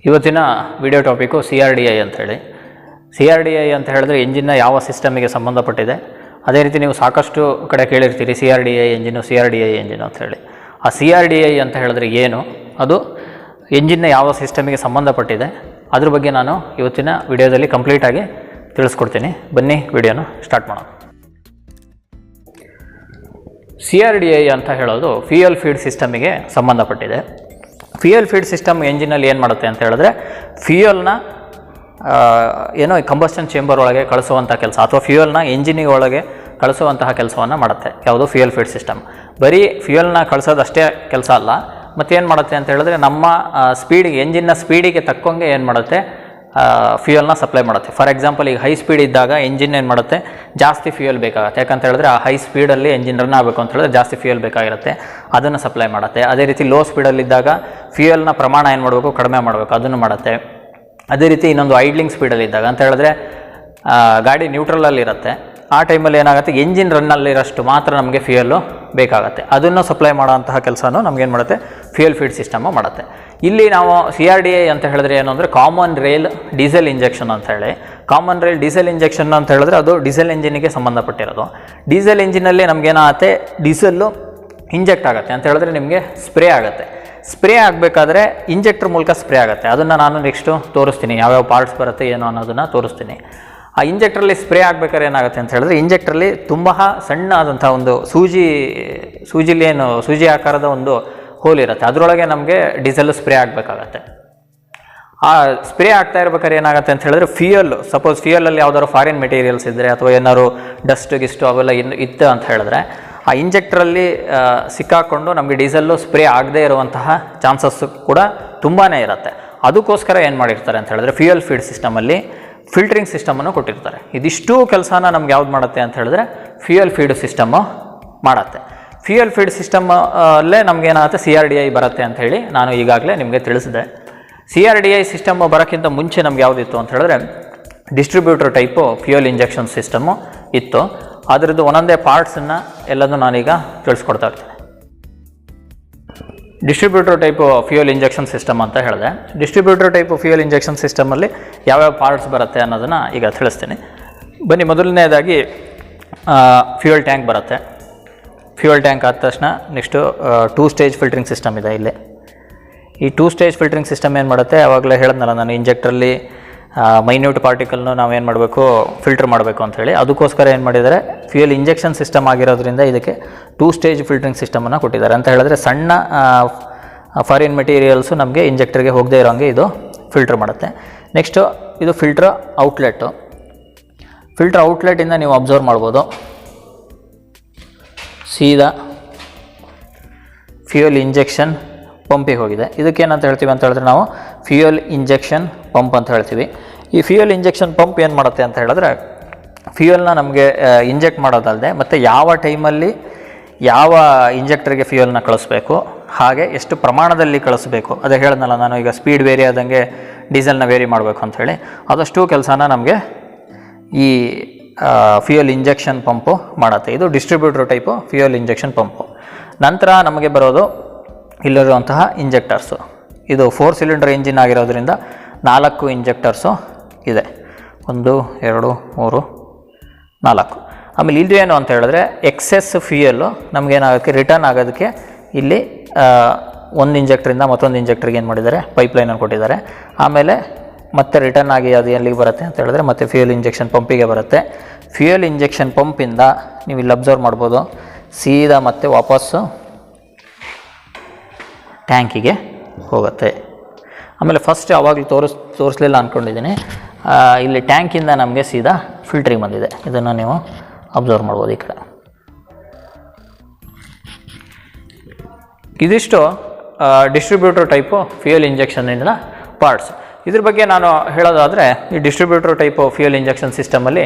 ಇವತ್ತಿನ video topic CRDI ಅಂತ ಹೇಳಿ. CRDI ಅಂತ ಹೇಳಿದ್ರೆ ಎಂಜಿನ್ನ ಯಾವ ಸಿಸ್ಟಮಿಗೆ ಸಂಬಂಧಪಟ್ಟಿದೆ. ಅದೇ ರೀತಿ ನೀವು ಸಾಕಷ್ಟು ಕಡೆ ಕೇಳಿರ್ತೀರಿ CRDI ಎಂಜಿನು ಅಂತ ಹೇಳಿ. ಆ CRDI ಅಂತ ಹೇಳಿದ್ರೆ ಏನು, ಅದು ಎಂಜಿನ್ನ ಯಾವ ಸಿಸ್ಟಮಿಗೆ ಸಂಬಂಧಪಟ್ಟಿದೆ, ಅದ್ರ ಬಗ್ಗೆ ನಾನು ಇವತ್ತಿನ ವಿಡಿಯೋದಲ್ಲಿ ಕಂಪ್ಲೀಟಾಗಿ ತಿಳಿಸ್ಕೊಡ್ತೀನಿ. ಬನ್ನಿ ವಿಡಿಯೋನ ಸ್ಟಾರ್ಟ್ ಮಾಡೋಣ. CRDI ಅಂತ ಹೇಳೋದು ಫ್ಯೂಯಲ್ ಫೀಡ್ ಸಿಸ್ಟಮಿಗೆ ಸಂಬಂಧಪಟ್ಟಿದೆ. ಫ್ಯೂಯಲ್ ಫೀಡ್ ಸಿಸ್ಟಮ್ ಎಂಜಿನಲ್ಲಿ ಏನು ಮಾಡುತ್ತೆ ಅಂತ ಹೇಳಿದ್ರೆ ಫ್ಯೂಯಲ್ನ ಏನೋ ಕಂಬಸ್ಟನ್ ಚೇಂಬರ್ ಒಳಗೆ ಕಳಿಸುವಂಥ ಕೆಲಸ ಅಥವಾ ಫ್ಯೂಯಲ್ನ ಎಂಜಿನಿಗೆ ಒಳಗೆ ಕಳಿಸುವಂತಹ ಕೆಲಸವನ್ನು ಮಾಡುತ್ತೆ ಯಾವುದು ಫ್ಯೂಯಲ್ ಫೀಡ್ ಸಿಸ್ಟಮ್. ಬರೀ ಫ್ಯೂಯಲ್ನ ಕಳಿಸೋದಷ್ಟೇ ಕೆಲಸ ಅಲ್ಲ, ಮತ್ತೇನು ಮಾಡುತ್ತೆ ಅಂತ ಹೇಳಿದ್ರೆ ನಮ್ಮ ಸ್ಪೀಡಿಗೆ ಎಂಜಿನ್ನ ಸ್ಪೀಡಿಗೆ ತಕ್ಕಂಗೆ ಏನು ಮಾಡುತ್ತೆ ಫ್ಯೂಯಲ್ನ ಸಪ್ಲೈ ಮಾಡುತ್ತೆ. ಫಾರ್ ಎಕ್ಸಾಂಪಲ್ ಈಗ ಹೈ ಸ್ಪೀಡ್ ಇದ್ದಾಗ ಎಂಜಿನ್ ಏನು ಮಾಡುತ್ತೆ, ಜಾಸ್ತಿ ಫ್ಯೂಯಲ್ ಬೇಕಾಗುತ್ತೆ. ಯಾಕಂತ ಹೇಳಿದ್ರೆ ಆ ಹೈ ಸ್ಪೀಡಲ್ಲಿ ಎಂಜಿನ್ ರನ್ ಆಗಬೇಕು ಅಂತ ಹೇಳಿದ್ರೆ ಜಾಸ್ತಿ ಫ್ಯೂಯಲ್ ಬೇಕಾಗಿರುತ್ತೆ, ಅದನ್ನು ಸಪ್ಲೈ ಮಾಡುತ್ತೆ. ಅದೇ ರೀತಿ ಲೋ ಸ್ಪೀಡಲ್ಲಿದ್ದಾಗ ಫ್ಯೂಯಲ್ನ ಪ್ರಮಾಣ ಏನು ಮಾಡಬೇಕು, ಕಡಿಮೆ ಮಾಡಬೇಕು, ಅದನ್ನು ಮಾಡುತ್ತೆ. ಅದೇ ರೀತಿ ಇನ್ನೊಂದು ಐಡ್ಲಿಂಗ್ ಸ್ಪೀಡಲ್ಲಿದ್ದಾಗ ಅಂತ ಹೇಳಿದ್ರೆ ಗಾಡಿ ನ್ಯೂಟ್ರಲಲ್ಲಿರುತ್ತೆ, ಆ ಟೈಮಲ್ಲಿ ಏನಾಗುತ್ತೆ ಎಂಜಿನ್ ರನ್ನಲ್ಲಿರೋಷ್ಟು ಮಾತ್ರ ನಮಗೆ ಫ್ಯೂಯಲ್ಲು ಬೇಕಾಗುತ್ತೆ, ಅದನ್ನು ಸಪ್ಲೈ ಮಾಡೋಂತಹ ಕೆಲಸನೂ ನಮಗೇನು ಮಾಡುತ್ತೆ ಫ್ಯೂಯಲ್ ಫೀಡ್ ಸಿಸ್ಟಮು ಮಾಡುತ್ತೆ. ಇಲ್ಲಿ ನಾವು CRDI ಅಂತ ಹೇಳಿದ್ರೆ ಏನು ಅಂದರೆ ಕಾಮನ್ ರೈಲ್ ಡೀಸೆಲ್ ಇಂಜೆಕ್ಷನ್ ಅಂತ ಹೇಳಿ. ಕಾಮನ್ ರೈಲ್ ಡೀಸೆಲ್ ಇಂಜೆಕ್ಷನ್ ಅಂತ ಹೇಳಿದ್ರೆ ಅದು ಡೀಸೆಲ್ ಇಂಜಿನಿಗೆ ಸಂಬಂಧಪಟ್ಟಿರೋದು. ಡೀಸೆಲ್ ಇಂಜಿನಲ್ಲಿ ನಮಗೇನಾಗುತ್ತೆ, ಡೀಸೆಲ್ಲು ಇಂಜೆಕ್ಟ್ ಆಗುತ್ತೆ ಅಂತ ಹೇಳಿದ್ರೆ ನಿಮಗೆ ಸ್ಪ್ರೇ ಆಗುತ್ತೆ. ಸ್ಪ್ರೇ ಆಗಬೇಕಾದ್ರೆ ಇಂಜೆಕ್ಟರ್ ಮೂಲಕ ಸ್ಪ್ರೇ ಆಗುತ್ತೆ. ಅದನ್ನು ನಾನು ನೆಕ್ಸ್ಟು ತೋರಿಸ್ತೀನಿ, ಯಾವ್ಯಾವ ಪಾರ್ಟ್ಸ್ ಬರುತ್ತೆ ಏನು ಅನ್ನೋದನ್ನು ತೋರಿಸ್ತೀನಿ. ಆ ಇಂಜೆಕ್ಟ್ರಲ್ಲಿ ಸ್ಪ್ರೇ ಆಗಬೇಕಾದ್ರೆ ಏನಾಗುತ್ತೆ ಅಂತ ಹೇಳಿದ್ರೆ ಇಂಜೆಕ್ಟ್ರಲ್ಲಿ ತುಂಬ ಸಣ್ಣ ಆದಂಥ ಒಂದು ಸೂಜಿಲಿ ಏನು ಸೂಜಿ ಆಕಾರದ ಒಂದು ಹೋಲ್ ಇರುತ್ತೆ, ಅದರೊಳಗೆ ನಮಗೆ ಡೀಸೆಲ್ ಸ್ಪ್ರೇ ಆಗಬೇಕಾಗತ್ತೆ. ಆ ಸ್ಪ್ರೇ ಆಗ್ತಾ ಇರ್ಬೇಕಾದ್ರೆ ಏನಾಗುತ್ತೆ ಅಂತ ಹೇಳಿದ್ರೆ ಸಪೋಸ್ ಫ್ಯೂಯಲಲ್ಲಿ ಯಾವ್ದಾದ್ರು ಫಾರಿನ್ ಮೆಟೀರಿಯಲ್ಸ್ ಇದ್ದರೆ ಅಥವಾ ಏನಾದ್ರು ಡಸ್ಟ್ ಗಿಸ್ಟು ಅವೆಲ್ಲ ಇತ್ತು ಅಂತ ಹೇಳಿದ್ರೆ ಆ ಇಂಜೆಕ್ಟ್ರಲ್ಲಿ ಸಿಕ್ಕಾಕೊಂಡು ನಮಗೆ ಡೀಸೆಲ್ಲು ಸ್ಪ್ರೇ ಆಗದೇ ಇರುವಂತಹ ಚಾನ್ಸಸ್ಸು ಕೂಡ ತುಂಬಾ ಇರುತ್ತೆ. ಅದಕ್ಕೋಸ್ಕರ ಏನು ಮಾಡಿರ್ತಾರೆ ಅಂತ ಹೇಳಿದ್ರೆ ಫ್ಯೂಯಲ್ ಫೀಡ್ ಸಿಸ್ಟಮಲ್ಲಿ ಫಿಲ್ಟ್ರಿಂಗ್ ಸಿಸ್ಟಮನ್ನು ಕೊಟ್ಟಿರ್ತಾರೆ. ಇದಿಷ್ಟು ಕೆಲಸನ ನಮ್ಗೆ ಯಾವ್ದು ಮಾಡುತ್ತೆ ಅಂತ ಹೇಳಿದ್ರೆ ಫ್ಯೂಯಲ್ ಫೀಡ್ ಸಿಸ್ಟಮ್ಮು ಮಾಡುತ್ತೆ. ಫ್ಯೂಯಲ್ ಫೀಡ್ ಸಿಸ್ಟಮ್ ಅಲ್ಲೇ ನಮಗೇನಾಗುತ್ತೆ CRDI ಬರುತ್ತೆ ಅಂತ ಹೇಳಿ ನಾನು ಈಗಾಗಲೇ ನಿಮಗೆ ತಿಳಿಸಿದೆ. CRDI ಸಿಸ್ಟಮ್ ಬರೋಕ್ಕಿಂತ ಮುಂಚೆ ನಮ್ಗೆ ಯಾವುದಿತ್ತು ಅಂತ ಹೇಳಿದ್ರೆ distributor type fuel injection system ಇತ್ತು. ಅದರದ್ದು ಒಂದೊಂದೇ ಪಾರ್ಟ್ಸನ್ನು ಎಲ್ಲದೂ ನಾನೀಗ ತಿಳಿಸ್ಕೊಡ್ತಾ ಇರ್ತೀನಿ. Distributor type fuel injection system ಅಂತ ಹೇಳಿದೆ. ಡಿಸ್ಟ್ರಿಬ್ಯೂಟರ್ ಟೈಪು ಫ್ಯೂಯಲ್ ಇಂಜೆಕ್ಷನ್ ಸಿಸ್ಟಮಲ್ಲಿ ಯಾವ್ಯಾವ ಪಾರ್ಟ್ಸ್ ಬರುತ್ತೆ ಅನ್ನೋದನ್ನು ಈಗ ತಿಳಿಸ್ತೀನಿ. ಬನ್ನಿ, ಮೊದಲನೇದಾಗಿ ಫ್ಯೂಯಲ್ ಟ್ಯಾಂಕ್ ಬರುತ್ತೆ. ಫ್ಯೂಯಲ್ ಟ್ಯಾಂಕ್ ಆದ ತಕ್ಷಣ ನೆಕ್ಸ್ಟು 2 ಸ್ಟೇಜ್ ಫಿಲ್ಟ್ರಿಂಗ್ ಸಿಸ್ಟಮ್ ಇದೆ ಇಲ್ಲಿ. ಈ 2 ಸ್ಟೇಜ್ ಫಿಲ್ಟ್ರಿಂಗ್ ಸಿಸ್ಟಮ್ ಏನು ಮಾಡುತ್ತೆ, ಆವಾಗಲೇ ಹೇಳಿದ್ನಲ್ಲ ನಾನು ಇಂಜೆಕ್ಟ್ರಲ್ಲಿ ಮೈನ್ಯೂಟ್ ಪಾರ್ಟಿಕಲ್ನು ನಾವೇನು ಮಾಡಬೇಕು, ಫಿಲ್ಟ್ರ್ ಮಾಡಬೇಕು ಅಂಥೇಳಿ. ಅದಕ್ಕೋಸ್ಕರ ಏನು ಮಾಡಿದ್ದಾರೆ, ಫ್ಯೂಯಲ್ ಇಂಜೆಕ್ಷನ್ ಸಿಸ್ಟಮ್ ಆಗಿರೋದ್ರಿಂದ ಇದಕ್ಕೆ 2 ಸ್ಟೇಜ್ ಫಿಲ್ಟ್ರಿಂಗ್ ಸಿಸ್ಟಮನ್ನು ಕೊಟ್ಟಿದ್ದಾರೆ. ಅಂತ ಹೇಳಿದ್ರೆ ಸಣ್ಣ ಫಾರಿನ್ ಮೆಟೀರಿಯಲ್ಸು ನಮಗೆ ಇಂಜೆಕ್ಟರ್ಗೆ ಹೋಗದೇ ಇರೋಂಗೆ ಇದು ಫಿಲ್ಟ್ರ್ ಮಾಡುತ್ತೆ. ನೆಕ್ಸ್ಟು ಇದು ಫಿಲ್ಟ್ರ್ ಔಟ್ಲೆಟ್ಟು. ಫಿಲ್ಟ್ರ್ ಔಟ್ಲೆಟಿಂದ ನೀವು ಅಬ್ಸರ್ವ್ ಮಾಡ್ಬೋದು, ಸೀದಾ ಫ್ಯೂಯಲ್ ಇಂಜೆಕ್ಷನ್ ಪಂಪಿಗೆ ಹೋಗಿದೆ. ಇದಕ್ಕೇನಂತ ಹೇಳ್ತೀವಿ ಅಂತ ಹೇಳಿದ್ರೆ ನಾವು ಫ್ಯೂಯಲ್ ಇಂಜೆಕ್ಷನ್ ಪಂಪ್ ಅಂತ ಹೇಳ್ತೀವಿ. ಈ ಫ್ಯೂಯಲ್ ಇಂಜೆಕ್ಷನ್ ಪಂಪ್ ಏನು ಮಾಡುತ್ತೆ ಅಂತ ಹೇಳಿದ್ರೆ ಫ್ಯೂಯಲ್ನ ನಮಗೆ ಇಂಜೆಕ್ಟ್ ಮಾಡೋದಲ್ಲದೆ ಮತ್ತು ಯಾವ ಟೈಮಲ್ಲಿ ಯಾವ ಇಂಜೆಕ್ಟರ್ಗೆ ಫ್ಯೂಯಲ್ನ ಕಳಿಸ್ಬೇಕು, ಹಾಗೆ ಎಷ್ಟು ಪ್ರಮಾಣದಲ್ಲಿ ಕಳಿಸ್ಬೇಕು, ಅದೇ ಹೇಳಿದ್ನಲ್ಲ ನಾನು ಈಗ ಸ್ಪೀಡ್ ವೇರಿ ಆದಂಗೆ ಡೀಸೆಲ್ನ ವೇರಿ ಮಾಡಬೇಕು ಅಂಥೇಳಿ, ಅದಷ್ಟು ಕೆಲಸನ ನಮಗೆ ಈ ಫ್ಯೂಯಲ್ ಇಂಜೆಕ್ಷನ್ ಪಂಪು ಮಾಡುತ್ತೆ. ಇದು distributor type fuel injection pump. ನಂತರ ನಮಗೆ ಬರೋದು ಇಲ್ಲಿರುವಂತಹ ಇಂಜೆಕ್ಟರ್ಸು. ಇದು 4 ಸಿಲಿಂಡರ್ ಇಂಜಿನ್ ಆಗಿರೋದ್ರಿಂದ 4 ಇಂಜೆಕ್ಟರ್ಸು ಇದೆ, 1 2 3 4. ಆಮೇಲೆ ಇಲ್ಲಿ ಏನು ಅಂತ ಹೇಳಿದ್ರೆ ಎಕ್ಸೆಸ್ ಫ್ಯೂಯಲ್ಲು ನಮಗೇನಾಗೋಕ್ಕೆ ರಿಟರ್ನ್ ಆಗೋದಕ್ಕೆ ಇಲ್ಲಿ ಒಂದು ಇಂಜೆಕ್ಟ್ರಿಂದ ಮತ್ತೊಂದು ಇಂಜೆಕ್ಟ್ರಿಗೆ ಏನು ಮಾಡಿದ್ದಾರೆ, ಪೈಪ್ಲೈನನ್ನು ಕೊಟ್ಟಿದ್ದಾರೆ. ಆಮೇಲೆ ಮತ್ತೆ ರಿಟರ್ನ್ ಆಗಿ ಅದು ಎಲ್ಲಿಗೆ ಬರುತ್ತೆ ಅಂತ ಹೇಳಿದ್ರೆ ಮತ್ತೆ ಫ್ಯೂಯಲ್ ಇಂಜೆಕ್ಷನ್ ಪಂಪಿಗೆ ಬರುತ್ತೆ. ಫ್ಯೂಯಲ್ ಇಂಜೆಕ್ಷನ್ ಪಂಪಿಂದ ನೀವು ಇಲ್ಲಿ ಅಬ್ಸರ್ವ್ ಮಾಡ್ಬೋದು, ಸೀದಾ ಮತ್ತೆ ವಾಪಸ್ಸು ಟ್ಯಾಂಕಿಗೆ ಹೋಗುತ್ತೆ. ಆಮೇಲೆ ಫಸ್ಟ್ ಯಾವಾಗಲೂ ತೋರಿಸಲಿಲ್ಲ ಅಂದ್ಕೊಂಡಿದ್ದೀನಿ, ಇಲ್ಲಿ ಟ್ಯಾಂಕಿಂದ ನಮಗೆ ಸೀದಾ ಫಿಲ್ಟ್ರಿಂಗ್ ಬಂದಿದೆ. ಇದನ್ನು ನೀವು ಅಬ್ಸರ್ವ್ ಮಾಡ್ಬೋದು ಈ ಕಡೆ. ಇದಿಷ್ಟು ಡಿಸ್ಟ್ರಿಬ್ಯೂಟರ್ ಟೈಪು ಫ್ಯೂಯಲ್ ಇಂಜೆಕ್ಷನ್ನಿಂದ ಪಾರ್ಟ್ಸ್. ಇದ್ರ ಬಗ್ಗೆ ನಾನು ಹೇಳೋದಾದರೆ ಈ ಡಿಸ್ಟ್ರಿಬ್ಯೂಟರ್ ಟೈಪು ಫ್ಯೂಯಲ್ ಇಂಜೆಕ್ಷನ್ ಸಿಸ್ಟಮಲ್ಲಿ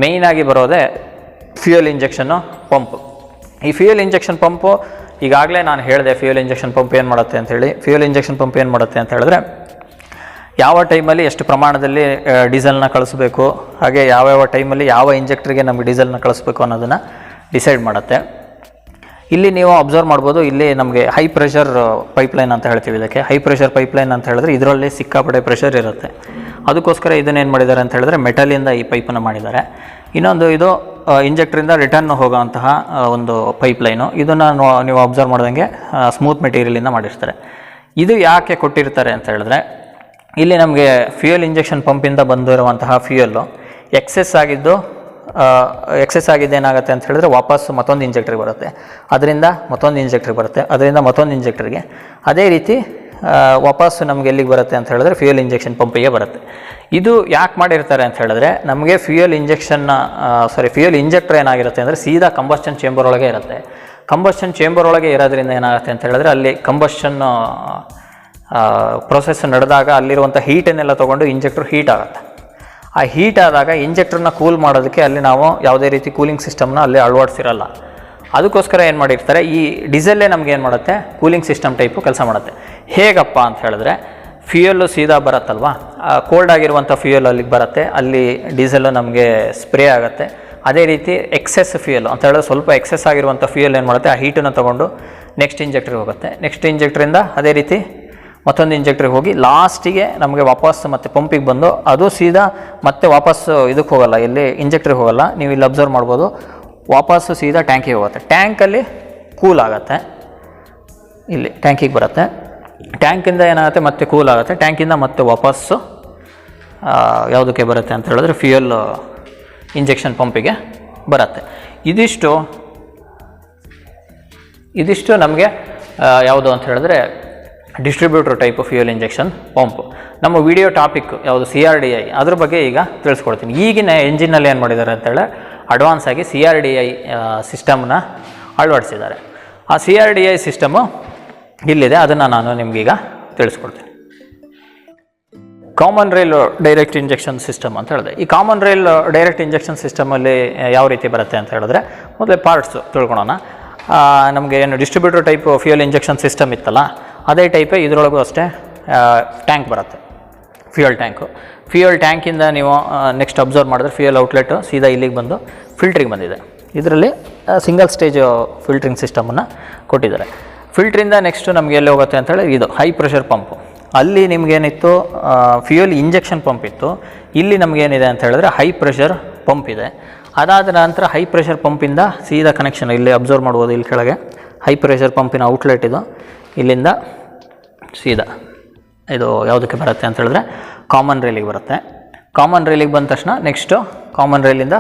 ಮೇಯ್ನಾಗಿ ಬರೋದೇ ಫ್ಯೂಯಲ್ ಇಂಜೆಕ್ಷನ್ನು ಪಂಪು. ಈ ಫ್ಯೂಯಲ್ ಇಂಜೆಕ್ಷನ್ ಪಂಪು ಈಗಾಗಲೇ ನಾನು ಹೇಳಿದೆ ಫ್ಯೂಯಲ್ ಇಂಜೆಕ್ಷನ್ ಪಂಪ್ ಏನು ಮಾಡುತ್ತೆ ಅಂಥೇಳಿ. ಫ್ಯೂಯಲ್ ಇಂಜೆಕ್ಷನ್ ಪಂಪ್ ಏನು ಮಾಡುತ್ತೆ ಅಂತ ಹೇಳಿದ್ರೆ ಯಾವ ಟೈಮಲ್ಲಿ ಎಷ್ಟು ಪ್ರಮಾಣದಲ್ಲಿ ಡೀಸೆಲ್ನ ಕಳಿಸ್ಬೇಕು, ಹಾಗೆ ಯಾವ್ಯಾವ ಟೈಮಲ್ಲಿ ಯಾವ ಇಂಜೆಕ್ಟ್ರಿಗೆ ನಮಗೆ ಡೀಸೆಲ್ನ ಕಳಿಸ್ಬೇಕು ಅನ್ನೋದನ್ನು ಡಿಸೈಡ್ ಮಾಡುತ್ತೆ. ಇಲ್ಲಿ ನೀವು ಅಬ್ಸರ್ವ್ ಮಾಡ್ಬೋದು, ಇಲ್ಲಿ ನಮಗೆ ಹೈ ಪ್ರೆಷರ್ ಪೈಪ್ಲೈನ್ ಅಂತ ಹೇಳ್ತೀವಿ. ಇದಕ್ಕೆ ಹೈ ಪ್ರೆಷರ್ ಪೈಪ್ಲೈನ್ ಅಂತ ಹೇಳಿದ್ರೆ ಇದರಲ್ಲಿ ಸಿಕ್ಕಾಪಟ್ಟೆ ಪ್ರೆಷರ್ ಇರುತ್ತೆ. ಅದಕ್ಕೋಸ್ಕರ ಇದನ್ನೇನು ಮಾಡಿದ್ದಾರೆ ಅಂತ ಹೇಳಿದ್ರೆ ಮೆಟಲಿಂದ ಈ ಪೈಪನ್ನು ಮಾಡಿದ್ದಾರೆ. ಇನ್ನೊಂದು ಇದು ಇಂಜೆಕ್ಟ್ರಿಂದ ರಿಟರ್ನ್ ಹೋಗೋವಂತಹ ಒಂದು ಪೈಪ್ಲೈನು. ಇದನ್ನು ನೀವು ಅಬ್ಸರ್ವ್ ಮಾಡ್ದಂಗೆ ಸ್ಮೂತ್ ಮೆಟೀರಿಯಲಿಂದ ಮಾಡಿರ್ತಾರೆ. ಇದು ಯಾಕೆ ಕೊಟ್ಟಿರ್ತಾರೆ ಅಂತ ಹೇಳಿದ್ರೆ, ಇಲ್ಲಿ ನಮಗೆ ಫ್ಯೂಯಲ್ ಇಂಜೆಕ್ಷನ್ ಪಂಪಿಂದ ಬಂದಿರುವಂತಹ ಫ್ಯೂಯಲ್ಲು ಎಕ್ಸೆಸ್ ಆಗಿದ್ದು ಏನಾಗುತ್ತೆ ಅಂತ ಹೇಳಿದ್ರೆ ವಾಪಸ್ ಮತ್ತೊಂದು ಇಂಜೆಕ್ಟ್ರಿಗೆ ಬರುತ್ತೆ, ಅದರಿಂದ ಮತ್ತೊಂದು ಇಂಜೆಕ್ಟ್ರಿಗೆ ಬರುತ್ತೆ, ಅದರಿಂದ ಮತ್ತೊಂದು ಇಂಜೆಕ್ಟ್ರಿಗೆ, ಅದೇ ರೀತಿ ವಾಪಸ್ ನಮಗೆ ಎಲ್ಲಿಗೆ ಬರುತ್ತೆ ಅಂತ ಹೇಳಿದ್ರೆ ಫ್ಯೂಯಲ್ ಇಂಜೆಕ್ಷನ್ ಪಂಪಿಗೆ ಬರುತ್ತೆ. ಇದು ಯಾಕೆ ಮಾಡಿರ್ತಾರೆ ಅಂತ ಹೇಳಿದ್ರೆ, ನಮಗೆ ಫ್ಯೂಯಲ್ ಇಂಜೆಕ್ಟರ್ ಏನಾಗಿರುತ್ತೆ ಅಂದರೆ ಸೀದಾ ಕಂಬಸ್ಟನ್ ಚೇಂಬರ್ ಒಳಗೆ ಇರುತ್ತೆ. ಕಂಬಸ್ಟನ್ ಚೇಂಬರ್ ಒಳಗೆ ಇರೋದ್ರಿಂದ ಏನಾಗುತ್ತೆ ಅಂತ ಹೇಳಿದ್ರೆ ಅಲ್ಲಿ ಕಂಬಸ್ಟನ್ ಪ್ರೊಸೆಸ್ ನಡೆದಾಗ ಅಲ್ಲಿರುವಂಥ ಹೀಟನ್ನೆಲ್ಲ ತೊಗೊಂಡು ಇಂಜೆಕ್ಟರ್ ಹೀಟ್ ಆಗುತ್ತೆ. ಆ ಹೀಟ್ ಆದಾಗ ಇಂಜೆಕ್ಟರ್ನ ಕೂಲ್ ಮಾಡೋದಕ್ಕೆ ಅಲ್ಲಿ ನಾವು ಯಾವುದೇ ರೀತಿ ಕೂಲಿಂಗ್ ಸಿಸ್ಟಮ್ನ ಅಲ್ಲಿ ಅಳವಡಿಸಿರಲ್ಲ. ಅದಕ್ಕೋಸ್ಕರ ಏನು ಮಾಡಿರ್ತಾರೆ, ಈ ಡೀಸೆಲ್ಲೇ ನಮ್ಗೆ ಏನು ಮಾಡುತ್ತೆ, ಕೂಲಿಂಗ್ ಸಿಸ್ಟಮ್ ಟೈಪು ಕೆಲಸ ಮಾಡುತ್ತೆ. ಹೇಗಪ್ಪ ಅಂತ ಹೇಳಿದ್ರೆ, ಫ್ಯೂಯಲ್ಲು ಸೀದಾ ಬರುತ್ತಲ್ವ, ಕೋಲ್ಡ್ ಆಗಿರುವಂಥ ಫ್ಯೂಯಲ್ ಅಲ್ಲಿಗೆ ಬರುತ್ತೆ, ಅಲ್ಲಿ ಡೀಸೆಲ್ಲು ನಮಗೆ ಸ್ಪ್ರೇ ಆಗುತ್ತೆ. ಅದೇ ರೀತಿ ಎಕ್ಸೆಸ್ ಫ್ಯೂಯಲ್ ಅಂತ ಹೇಳಿದ್ರೆ ಸ್ವಲ್ಪ ಎಕ್ಸೆಸ್ ಆಗಿರುವಂಥ ಫ್ಯೂಯಲ್ ಏನು ಮಾಡುತ್ತೆ, ಆ ಹೀಟನ್ನು ತೊಗೊಂಡು ನೆಕ್ಸ್ಟ್ ಇಂಜೆಕ್ಟ್ರಿಗೆ ಹೋಗುತ್ತೆ. ನೆಕ್ಸ್ಟ್ ಇಂಜೆಕ್ಟ್ರಿಂದ ಅದೇ ರೀತಿ ಮತ್ತೊಂದು ಇಂಜೆಕ್ಟ್ರಿಗೆ ಹೋಗಿ ಲಾಸ್ಟಿಗೆ ನಮಗೆ ವಾಪಸ್ ಮತ್ತೆ ಪಂಪಿಗೆ ಬಂದು ಅದು ಸೀದಾ ಮತ್ತೆ ವಾಪಸ್ ಇದಕ್ಕೆ ಹೋಗಲ್ಲ, ಇಲ್ಲಿ ಇಂಜೆಕ್ಟ್ರಿಗೆ ಹೋಗಲ್ಲ. ನೀವು ಇಲ್ಲಿ ಅಬ್ಸರ್ವ್ ಮಾಡ್ಬೋದು, ವಾಪಸ್ಸು ಸೀದಾ ಟ್ಯಾಂಕಿಗೆ ಹೋಗುತ್ತೆ. ಟ್ಯಾಂಕಲ್ಲಿ ಕೂಲ್ ಆಗುತ್ತೆ, ಇಲ್ಲಿ ಟ್ಯಾಂಕಿಗೆ ಬರುತ್ತೆ. ಟ್ಯಾಂಕಿಂದ ಏನಾಗುತ್ತೆ ಮತ್ತೆ ಕೂಲ್ ಆಗುತ್ತೆ. ಟ್ಯಾಂಕಿಂದ ಮತ್ತೆ ವಾಪಸ್ಸು ಯಾವುದಕ್ಕೆ ಬರುತ್ತೆ ಅಂತ ಹೇಳಿದ್ರೆ ಫ್ಯೂಯಲ್ ಇಂಜೆಕ್ಷನ್ ಪಂಪಿಗೆ ಬರುತ್ತೆ. ಇದಿಷ್ಟು ನಮಗೆ ಯಾವುದು ಅಂತ ಹೇಳಿದ್ರೆ distributor type fuel injection pump. ನಮ್ಮ ವಿಡಿಯೋ ಟಾಪಿಕ್ ಯಾವುದು CRDI, ಅದ್ರ ಬಗ್ಗೆ ಈಗ ತಿಳಿಸ್ಕೊಡ್ತೀನಿ. ಈಗಿನ ಎಂಜಿನಲ್ಲಿ ಏನು ಮಾಡಿದ್ದಾರೆ ಅಂತೇಳಿ ಅಡ್ವಾನ್ಸ್ ಆಗಿ CRDI ಸಿಸ್ಟಮ್ನ ಅಳವಡಿಸಿದ್ದಾರೆ. ಆ CRDI ಸಿಸ್ಟಮು ಇಲ್ಲಿದೆ, ಅದನ್ನು ನಾನು ನಿಮಗೀಗ ತಿಳಿಸ್ಕೊಡ್ತೀನಿ. Common rail direct injection system ಅಂತ ಹೇಳಿದೆ. ಈ ಕಾಮನ್ ರೈಲ್ ಡೈರೆಕ್ಟ್ ಇಂಜೆಕ್ಷನ್ ಸಿಸ್ಟಮಲ್ಲಿ ಯಾವ ರೀತಿ ಬರುತ್ತೆ ಅಂತ ಹೇಳಿದ್ರೆ, ಮೊದಲೇ ಪಾರ್ಟ್ಸು ತಿಳ್ಕೊಳೋಣ. ನಮಗೆ ಏನು distributor type fuel injection system ಇತ್ತಲ್ಲ, ಅದೇ ಟೈಪೇ ಇದರೊಳಗೂ ಅಷ್ಟೇ ಟ್ಯಾಂಕ್ ಬರುತ್ತೆ, ಫ್ಯೂಯಲ್ ಟ್ಯಾಂಕು. ಫ್ಯೂಯಲ್ ಟ್ಯಾಂಕಿಂದ ನೀವು ನೆಕ್ಸ್ಟ್ ಅಬ್ಸರ್ವ್ ಮಾಡಿದ್ರೆ ಫ್ಯೂಯಲ್ ಔಟ್ಲೆಟು ಸೀದಾ ಇಲ್ಲಿಗೆ ಬಂದು ಫಿಲ್ಟ್ರಿಗೆ ಬಂದಿದೆ. ಇದರಲ್ಲಿ ಸಿಂಗಲ್ ಸ್ಟೇಜ್ ಫಿಲ್ಟ್ರಿಂಗ್ ಸಿಸ್ಟಮನ್ನು ಕೊಟ್ಟಿದ್ದಾರೆ. ಫಿಲ್ಟ್ರಿಂದ ನೆಕ್ಸ್ಟು ನಮಗೆ ಎಲ್ಲಿ ಹೋಗುತ್ತೆ ಅಂತ ಹೇಳಿ ಇದು ಹೈ ಪ್ರೆಷರ್ ಪಂಪು. ಅಲ್ಲಿ ನಿಮಗೇನಿತ್ತು ಫ್ಯೂಯಲ್ ಇಂಜೆಕ್ಷನ್ ಪಂಪ್ ಇತ್ತು, ಇಲ್ಲಿ ನಮಗೇನಿದೆ ಅಂತ ಹೇಳಿದ್ರೆ ಹೈ ಪ್ರೆಷರ್ ಪಂಪ್ ಇದೆ. ಅದಾದ ನಂತರ ಹೈ ಪ್ರೆಷರ್ ಪಂಪಿಂದ ಸೀದಾ ಕನೆಕ್ಷನ್ ಇಲ್ಲಿ ಅಬ್ಸರ್ವ್ ಮಾಡ್ಬೋದು, ಇಲ್ಲಿ ಕೆಳಗೆ ಹೈ ಪ್ರೆಷರ್ ಪಂಪಿನ ಔಟ್ಲೆಟ್ ಇದು. ಇಲ್ಲಿಂದ ಸೀದಾ ಇದು ಯಾವುದಕ್ಕೆ ಬರುತ್ತೆ ಅಂತ ಹೇಳಿದ್ರೆ ಕಾಮನ್ ರೈಲಿಗೆ ಬರುತ್ತೆ. ಕಾಮನ್ ರೈಲಿಗೆ ಬಂದ ತಕ್ಷಣ ನೆಕ್ಸ್ಟು ಕಾಮನ್ ರೈಲಿಂದ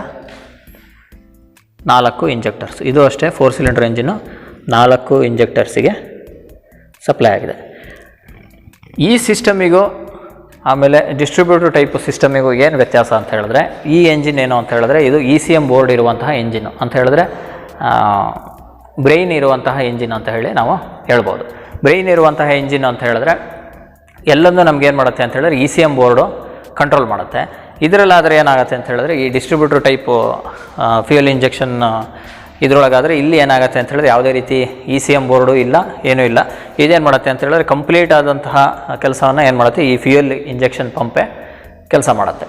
4 ಇಂಜೆಕ್ಟರ್ಸ್, ಇದು ಅಷ್ಟೇ 4 ಸಿಲಿಂಡರ್ ಇಂಜಿನ್ನು 4 ಇಂಜೆಕ್ಟರ್ಸಿಗೆ ಸಪ್ಲೈ ಆಗಿದೆ. ಈ ಸಿಸ್ಟಮಿಗೂ ಆಮೇಲೆ ಡಿಸ್ಟ್ರಿಬ್ಯೂಟರ್ ಟೈಪ್ ಸಿಸ್ಟಮಿಗೂ ಏನು ವ್ಯತ್ಯಾಸ ಅಂತ ಹೇಳಿದ್ರೆ, ಈ ಎಂಜಿನ್ ಏನು ಅಂತ ಹೇಳಿದ್ರೆ ಇದು ECM ಬೋರ್ಡ್ ಇರುವಂತಹ ಎಂಜಿನ್ನು ಅಂತ ಹೇಳಿದ್ರೆ ಬ್ರೈನ್ ಇರುವಂತಹ ಇಂಜಿನ್ ಅಂತ ಹೇಳಿ ನಾವು ಹೇಳ್ಬೋದು. ಬ್ರೈನ್ ಇರುವಂತಹ ಇಂಜಿನ್ ಅಂತ ಹೇಳಿದ್ರೆ ಎಲ್ಲೊಂದು ನಮಗೇನು ಮಾಡುತ್ತೆ ಅಂತ ಹೇಳಿದ್ರೆ ECM ಬೋರ್ಡು ಕಂಟ್ರೋಲ್ ಮಾಡುತ್ತೆ. ಇದರಲ್ಲಾದರೆ ಏನಾಗುತ್ತೆ ಅಂತ ಹೇಳಿದ್ರೆ ಈ ಡಿಸ್ಟ್ರಿಬ್ಯೂಟರ್ ಟೈಪು ಫ್ಯೂಯಲ್ ಇಂಜೆಕ್ಷನ್ ಇದರೊಳಗಾದರೆ ಇಲ್ಲಿ ಏನಾಗುತ್ತೆ ಅಂತ ಹೇಳಿದ್ರೆ ಯಾವುದೇ ರೀತಿ ECM ಬೋರ್ಡು ಇಲ್ಲ, ಏನೂ ಇಲ್ಲ. ಇದೇನು ಮಾಡುತ್ತೆ ಅಂತ ಹೇಳಿದ್ರೆ ಕಂಪ್ಲೀಟ್ ಆದಂತಹ ಕೆಲಸವನ್ನು ಏನು ಮಾಡುತ್ತೆ, ಈ ಫ್ಯೂಯಲ್ ಇಂಜೆಕ್ಷನ್ ಪಂಪೇ ಕೆಲಸ ಮಾಡುತ್ತೆ.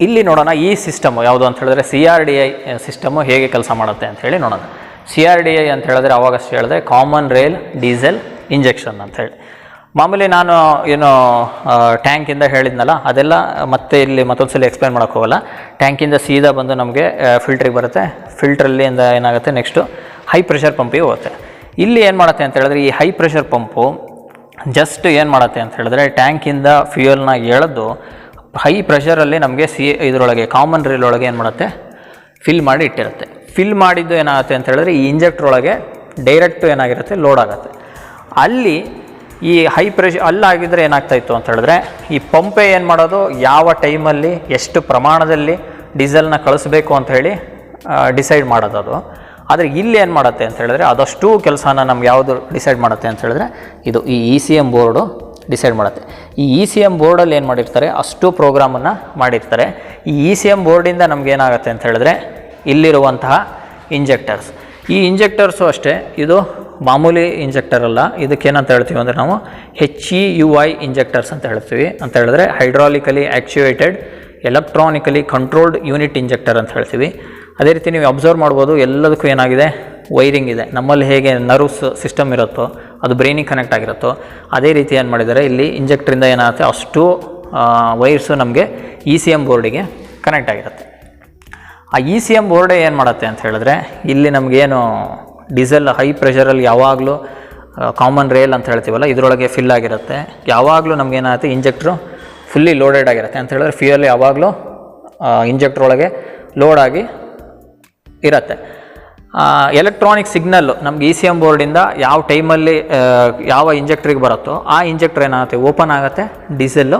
ಇಲ್ಲಿ ನೋಡೋಣ ಈ ಸಿಸ್ಟಮು ಯಾವುದು ಅಂತ ಹೇಳಿದ್ರೆ CRDI ಸಿಸ್ಟಮು ಹೇಗೆ ಕೆಲಸ ಮಾಡುತ್ತೆ ಅಂತ ಹೇಳಿ ನೋಡೋಣ. CRDI ಅಂತ ಹೇಳಿದ್ರೆ ಅವಾಗಷ್ಟು ಹೇಳಿದ್ರೆ ಕಾಮನ್ ರೈಲ್ ಡೀಸೆಲ್ ಇಂಜೆಕ್ಷನ್ ಅಂತ ಹೇಳಿ. ಮಾಮೂಲಿ ನಾನು ಏನು ಟ್ಯಾಂಕಿಂದ ಹೇಳಿದ್ನಲ್ಲ ಅದೆಲ್ಲ ಮತ್ತೆ ಇಲ್ಲಿ ಮತ್ತೊಂದು ಸಲ ಎಕ್ಸ್ಪ್ಲೈನ್ ಮಾಡೋಕ್ಕೆ ಹೋಗಲ್ಲ. ಟ್ಯಾಂಕಿಂದ ಸೀದಾ ಬಂದು ನಮಗೆ ಫಿಲ್ಟ್ರಿಗೆ ಬರುತ್ತೆ. ಫಿಲ್ಟ್ರಲ್ಲಿಂದ ಏನಾಗುತ್ತೆ ನೆಕ್ಸ್ಟು ಹೈ ಪ್ರೆಷರ್ ಪಂಪಿಗೆ ಹೋಗುತ್ತೆ. ಇಲ್ಲಿ ಏನು ಮಾಡುತ್ತೆ ಅಂತ ಹೇಳಿದ್ರೆ ಈ ಹೈ ಪ್ರೆಷರ್ ಪಂಪು ಜಸ್ಟ್ ಏನು ಮಾಡುತ್ತೆ ಅಂತ ಹೇಳಿದ್ರೆ ಟ್ಯಾಂಕಿಂದ ಫ್ಯೂಯಲ್ನ ಎಳೆದು ಹೈ ಪ್ರೆಷರಲ್ಲಿ ನಮಗೆ ಇದರೊಳಗೆ ಕಾಮನ್ ರೈಲ್ ಒಳಗೆ ಏನು ಮಾಡುತ್ತೆ, ಫಿಲ್ ಮಾಡಿ ಇಟ್ಟಿರುತ್ತೆ. ಫಿಲ್ ಮಾಡಿದ್ದು ಏನಾಗುತ್ತೆ ಅಂತ ಹೇಳಿದ್ರೆ ಈ ಇಂಜೆಕ್ಟ್ರ್ ಒಳಗೆ ಡೈರೆಕ್ಟು ಏನಾಗಿರುತ್ತೆ ಲೋಡ್ ಆಗುತ್ತೆ. ಅಲ್ಲಿ ಈ ಹೈ ಪ್ರೆಷರ್ ಅಲ್ಲಾಗಿದ್ದರೆ ಏನಾಗ್ತಾಯಿತ್ತು ಅಂತ ಹೇಳಿದ್ರೆ ಈ ಪಂಪೇ ಏನು ಮಾಡೋದು, ಯಾವ ಟೈಮಲ್ಲಿ ಎಷ್ಟು ಪ್ರಮಾಣದಲ್ಲಿ ಡೀಸೆಲ್ನ ಕಳಿಸ್ಬೇಕು ಅಂತ ಹೇಳಿ ಡಿಸೈಡ್ ಮಾಡೋದು ಅದು. ಆದರೆ ಇಲ್ಲಿ ಏನು ಮಾಡುತ್ತೆ ಅಂತ ಹೇಳಿದ್ರೆ ಅದಷ್ಟು ಕೆಲಸನ ನಮ್ಗೆ ಯಾವುದು ಡಿಸೈಡ್ ಮಾಡುತ್ತೆ ಅಂತ ಹೇಳಿದ್ರೆ ಇದು ಈ ECM ಬೋರ್ಡು ಡಿಸೈಡ್ ಮಾಡುತ್ತೆ. ಈ ECM ಬೋರ್ಡಲ್ಲಿ ಏನು ಮಾಡಿರ್ತಾರೆ ಅಷ್ಟು ಪ್ರೋಗ್ರಾಮನ್ನು ಮಾಡಿರ್ತಾರೆ. ಈ ECM ಬೋರ್ಡಿಂದ ನಮಗೇನಾಗುತ್ತೆ ಅಂತ ಹೇಳಿದ್ರೆ ಇಲ್ಲಿರುವಂತಹ ಇಂಜೆಕ್ಟರ್ಸ್, ಈ ಇಂಜೆಕ್ಟರ್ಸು ಅಷ್ಟೇ ಇದು ಮಾಮೂಲಿ ಇಂಜೆಕ್ಟರ್ ಅಲ್ಲ. ಇದಕ್ಕೇನಂತ ಹೇಳ್ತೀವಿ ಅಂದರೆ ನಾವು HEUI ಇಂಜೆಕ್ಟರ್ಸ್ ಅಂತ ಹೇಳ್ತೀವಿ. ಅಂತ ಹೇಳಿದ್ರೆ hydraulically actuated electronically controlled unit injector ಅಂತ ಹೇಳ್ತೀವಿ. ಅದೇ ರೀತಿ ನೀವು ಅಬ್ಸರ್ವ್ ಮಾಡ್ಬೋದು ಎಲ್ಲದಕ್ಕೂ ಏನಾಗಿದೆ ವೈರಿಂಗ್ ಇದೆ. ನಮ್ಮಲ್ಲಿ ಹೇಗೆ ನರ್ವ್ಸ್ ಸಿಸ್ಟಮ್ ಇರುತ್ತೋ ಅದು ಬ್ರೈನಿಗೆ ಕನೆಕ್ಟ್ ಆಗಿರುತ್ತೋ ಅದೇ ರೀತಿ ಏನು ಮಾಡಿದ್ದಾರೆ ಇಲ್ಲಿ ಇಂಜೆಕ್ಟ್ರಿಂದ ಏನಾಗುತ್ತೆ ಅಷ್ಟು ವೈರ್ಸು ನಮಗೆ ECM ಬೋರ್ಡಿಗೆ ಕನೆಕ್ಟ್ ಆಗಿರುತ್ತೆ. ಆ ECM ಬೋರ್ಡೇ ಏನು ಮಾಡುತ್ತೆ ಅಂತ ಹೇಳಿದ್ರೆ ಇಲ್ಲಿ ನಮಗೇನು ಡೀಸೆಲ್ ಹೈ ಪ್ರೆಷರಲ್ಲಿ ಯಾವಾಗಲೂ ಕಾಮನ್ ರೇಲ್ ಅಂತ ಹೇಳ್ತೀವಲ್ಲ ಇದರೊಳಗೆ ಫಿಲ್ ಆಗಿರುತ್ತೆ. ಯಾವಾಗಲೂ ನಮಗೇನಾಗುತ್ತೆ ಇಂಜೆಕ್ಟ್ರು ಫುಲ್ಲಿ ಲೋಡೆಡ್ ಆಗಿರುತ್ತೆ ಅಂತ ಹೇಳಿದ್ರೆ ಫ್ಯೂಯಲ್ ಯಾವಾಗಲೂ ಇಂಜೆಕ್ಟ್ರ್ ಒಳಗೆ ಲೋಡಾಗಿ ಇರುತ್ತೆ. ಎಲೆಕ್ಟ್ರಾನಿಕ್ ಸಿಗ್ನಲ್ಲು ನಮ್ಗೆ ECM ಬೋರ್ಡಿಂದ ಯಾವ ಟೈಮಲ್ಲಿ ಯಾವ ಇಂಜೆಕ್ಟ್ರಿಗೆ ಬರುತ್ತೋ ಆ ಇಂಜೆಕ್ಟ್ರ್ ಏನಾಗುತ್ತೆ ಓಪನ್ ಆಗುತ್ತೆ, ಡೀಸೆಲ್ಲು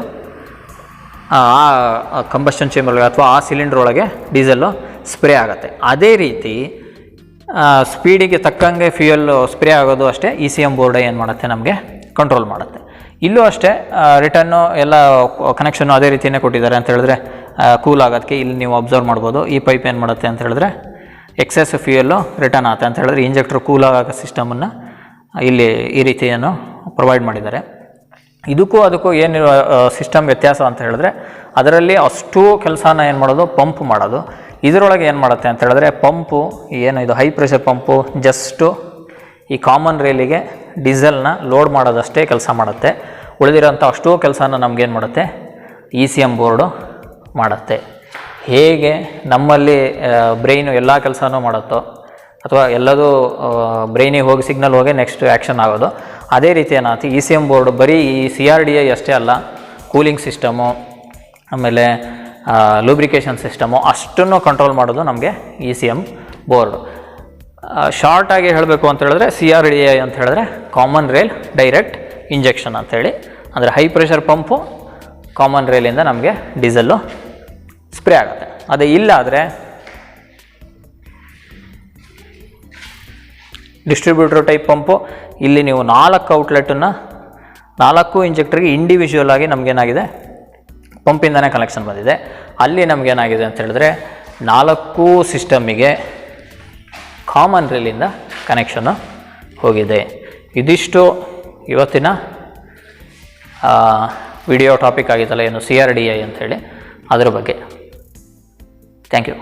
ಆ ಕಂಬಷನ್ ಚೇಂಬರ್ ಒಳಗೆ ಅಥವಾ ಆ ಸಿಲಿಂಡ್ರ್ ಒಳಗೆ ಡೀಸೆಲ್ಲು ಸ್ಪ್ರೇ ಆಗುತ್ತೆ. ಅದೇ ರೀತಿ ಸ್ಪೀಡಿಗೆ ತಕ್ಕಂಗೆ ಫ್ಯೂಯಲ್ಲು ಸ್ಪ್ರೇ ಆಗೋದು ಅಷ್ಟೇ ECM ಬೋರ್ಡೇ ಏನು ಮಾಡುತ್ತೆ ನಮಗೆ ಕಂಟ್ರೋಲ್ ಮಾಡುತ್ತೆ. ಇಲ್ಲೂ ಅಷ್ಟೇ ರಿಟರ್ನು ಎಲ್ಲ ಕನೆಕ್ಷನ್ನು ಅದೇ ರೀತಿಯೇ ಕೊಟ್ಟಿದ್ದಾರೆ ಅಂತ ಹೇಳಿದ್ರೆ ಕೂಲ್ ಆಗೋದಕ್ಕೆ ಇಲ್ಲಿ ನೀವು ಅಬ್ಸರ್ವ್ ಮಾಡ್ಬೋದು. ಈ ಪೈಪ್ ಏನು ಮಾಡುತ್ತೆ ಅಂತ ಹೇಳಿದ್ರೆ ಎಕ್ಸೆಸ್ ಫ್ಯೂಯಲ್ಲು ರಿಟರ್ನ್ ಆಗುತ್ತೆ ಅಂತ ಹೇಳಿದ್ರೆ ಇಂಜೆಕ್ಟ್ರ್ ಕೂಲ್ ಆಗೋ ಸಿಸ್ಟಮನ್ನು ಇಲ್ಲಿ ಈ ರೀತಿಯನ್ನು ಪ್ರೊವೈಡ್ ಮಾಡಿದ್ದಾರೆ. ಇದಕ್ಕೂ ಅದಕ್ಕೂ ಏನು ಸಿಸ್ಟಮ್ ವ್ಯತ್ಯಾಸ ಅಂತ ಹೇಳಿದ್ರೆ ಅದರಲ್ಲಿ ಅಷ್ಟು ಕೆಲಸನ ಏನು ಮಾಡೋದು ಪಂಪ್ ಮಾಡೋದು. ಇದರೊಳಗೆ ಏನು ಮಾಡುತ್ತೆ ಅಂತ ಹೇಳಿದ್ರೆ ಪಂಪು ಏನು ಇದು ಹೈ ಪ್ರೆಷರ್ ಪಂಪು ಜಸ್ಟು ಈ ಕಾಮನ್ ರೇಲಿಗೆ ಡೀಸೆಲ್ನ ಲೋಡ್ ಮಾಡೋದಷ್ಟೇ ಕೆಲಸ ಮಾಡುತ್ತೆ. ಉಳಿದಿರೋಂಥ ಅಷ್ಟೋ ಕೆಲಸನ ನಮಗೇನು ಮಾಡುತ್ತೆ ECM ಬೋರ್ಡು ಮಾಡುತ್ತೆ. ಹೇಗೆ ನಮ್ಮಲ್ಲಿ ಬ್ರೈನು ಎಲ್ಲ ಕೆಲಸನೂ ಮಾಡುತ್ತೋ ಅಥವಾ ಎಲ್ಲದೂ ಬ್ರೈನಿಗೆ ಹೋಗಿ ಸಿಗ್ನಲ್ ಹೋಗಿ ನೆಕ್ಸ್ಟ್ ಆ್ಯಕ್ಷನ್ ಆಗೋದು ಅದೇ ರೀತಿ ಏನಾಗುತ್ತೆ ECM ಬೋರ್ಡು ಬರೀ ಈ CRDI ಅಷ್ಟೇ ಅಲ್ಲ, ಕೂಲಿಂಗ್ ಸಿಸ್ಟಮು ಆಮೇಲೆ ಲೂಬ್ರಿಕೇಷನ್ ಸಿಸ್ಟಮು ಅಷ್ಟನ್ನು ಕಂಟ್ರೋಲ್ ಮಾಡೋದು ನಮಗೆ ECM ಬೋರ್ಡು. ಶಾರ್ಟಾಗಿ ಹೇಳಬೇಕು ಅಂತ ಹೇಳಿದ್ರೆ CRDI ಅಂತ ಹೇಳಿದ್ರೆ ಕಾಮನ್ ರೇಲ್ ಡೈರೆಕ್ಟ್ ಇಂಜೆಕ್ಷನ್ ಅಂಥೇಳಿ, ಅಂದರೆ ಹೈ ಪ್ರೆಷರ್ ಪಂಪು ಕಾಮನ್ ರೇಲಿಂದ ನಮಗೆ ಡೀಸೆಲ್ಲು ಸ್ಪ್ರೇ ಆಗುತ್ತೆ. ಅದೇ ಇಲ್ಲ ಆದರೆ ಡಿಸ್ಟ್ರಿಬ್ಯೂಟರ್ ಟೈಪ್ ಪಂಪು. ಇಲ್ಲಿ ನೀವು 4 ಔಟ್ಲೆಟನ್ನು 4 ಇಂಜೆಕ್ಟ್ರಿಗೆ ಇಂಡಿವಿಜುವಲ್ ಆಗಿ ನಮಗೇನಾಗಿದೆ ಪಂಪಿಂದನೇ ಕನೆಕ್ಷನ್ ಬಂದಿದೆ. ಅಲ್ಲಿ ನಮಗೇನಾಗಿದೆ ಅಂತ ಹೇಳಿದ್ರೆ 4 ಸಿಸ್ಟಮಿಗೆ ಕಾಮನ್ ರೇಲಿಂದ ಕನೆಕ್ಷನ್ನು ಹೋಗಿದೆ. ಇದಿಷ್ಟು ಇವತ್ತಿನ ವಿಡಿಯೋ ಟಾಪಿಕ್ ಆಗಿತ್ತಲ್ಲ ಏನು CRDI ಅಂಥೇಳಿ ಅದ್ರ ಬಗ್ಗೆ. Thank you.